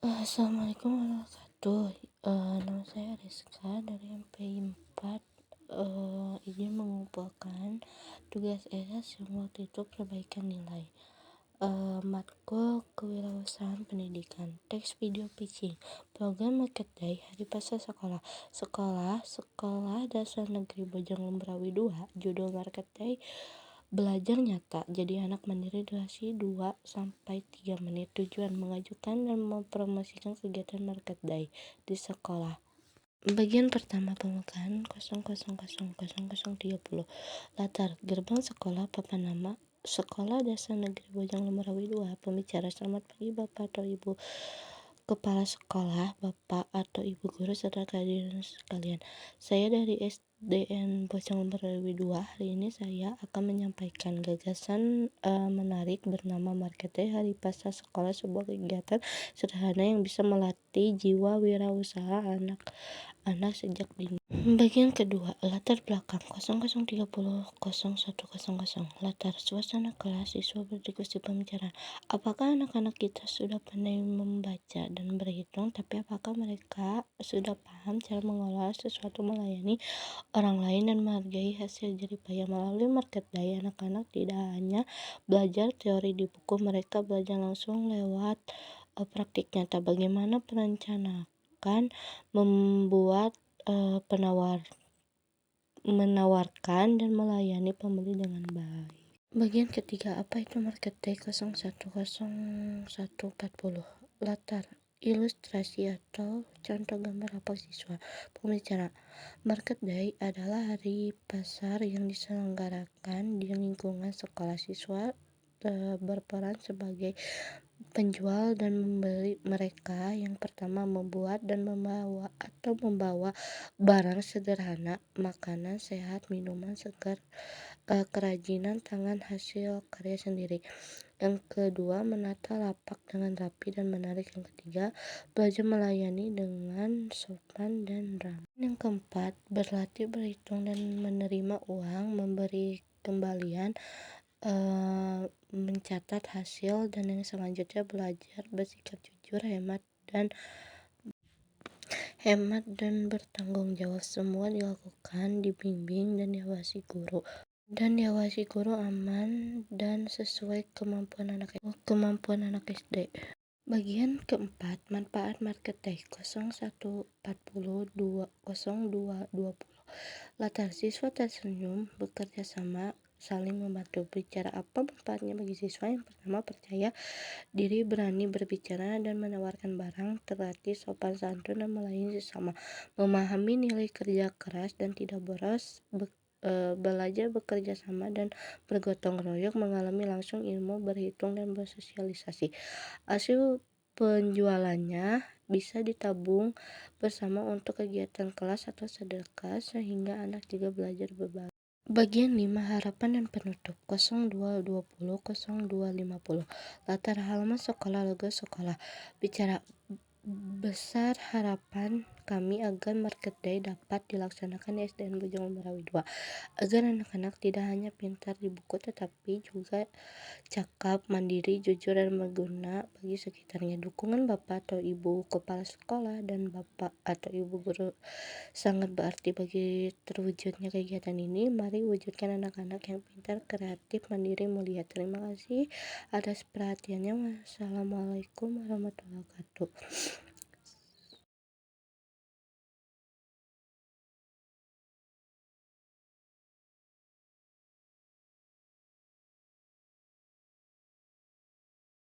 Assalamualaikum warahmatullahi wabarakatuh. Nama saya Rizka dari MPI 4. Izin mengumpulkan tugas esai yang waktu itu perbaikan nilai. Matkul kewirausahaan pendidikan, teks video pitching, program market day, hari pasca sekolah, sekolah dasar negeri Bojonglumbrawi 2, judul market day, belajar nyata, jadi anak mandiri, durasi 2-3 menit, tujuan mengajukan dan mempromosikan kegiatan market day di sekolah. Bagian pertama, pembukaan 000030. Latar, gerbang sekolah, papan nama, Sekolah Dasar Negeri Bojonglumbrawi 2. Pembicara, selamat pagi Bapak atau Ibu Kepala Sekolah, Bapak atau Ibu Guru, serta hadirin sekalian. Saya dari SDN Bojonglumbrawi 2. Hari ini saya akan menyampaikan gagasan menarik bernama Market Day Hari Pasca Sekolah, sebuah kegiatan sederhana yang bisa melatih jiwa wirausaha anak-anak sejak dini. Bagian kedua, latar belakang 00300100. Latar, suasana kelas, siswa berdiskusi pembicaraan. Apakah anak-anak kita sudah pandai membaca dan berhitung, tapi apakah mereka sudah paham cara mengolah sesuatu, melayani orang lain, dan menghargai hasil jerih payah? Melalui Market Day, anak-anak tidak hanya belajar teori di buku, mereka belajar langsung lewat praktik nyata. Bagaimana merencanakan, membuat, menawarkan dan melayani pembeli dengan baik. Bagian ketiga, apa itu Market Day 010140? Latar, ilustrasi atau contoh gambar rapor siswa. Pembicara, Market Day adalah hari pasar yang diselenggarakan di lingkungan sekolah. Siswa berperan sebagai penjual dan membeli. Mereka yang pertama membuat dan membawa barang sederhana, makanan sehat, minuman segar, kerajinan tangan hasil karya sendiri. Yang kedua, menata lapak dengan rapi dan menarik. Yang ketiga, belajar melayani dengan sopan dan ramah. Yang keempat, berlatih berhitung dan menerima uang, memberi kembalian, mencatat hasil. Dan yang selanjutnya, belajar bersikap jujur, hemat dan bertanggung jawab. Semua dilakukan dibimbing dan diawasi guru aman dan sesuai kemampuan anak SD. Bagian keempat, manfaat Market Day 014020. Latar, siswa tersenyum, bekerja sama, saling membantu. Bicara, apa manfaatnya bagi siswa? Yang pertama, percaya diri, berani berbicara dan menawarkan barang, terlatih sopan santun dan melayani sesama, memahami nilai kerja keras dan tidak boros, belajar bekerja sama dan bergotong royong, mengalami langsung ilmu berhitung dan bersosialisasi. Hasil penjualannya bisa ditabung bersama untuk kegiatan kelas atau sedekah, sehingga anak juga belajar berbagi. Bagian 5, harapan dan penutup 02200250. Latar, halaman sekolah, logo sekolah. Bicara, besar harapan kami agar Market Day dapat dilaksanakan di SDN Bojonglumbrawi 2, agar anak-anak tidak hanya pintar di buku tetapi juga cakap, mandiri, jujur, dan berguna bagi sekitarnya. Dukungan Bapak atau Ibu Kepala Sekolah dan Bapak atau Ibu Guru sangat berarti bagi terwujudnya kegiatan ini. Mari wujudkan anak-anak yang pintar, kreatif, mandiri, mulia. Terima kasih atas perhatiannya. Wassalamualaikum warahmatullahi wabarakatuh.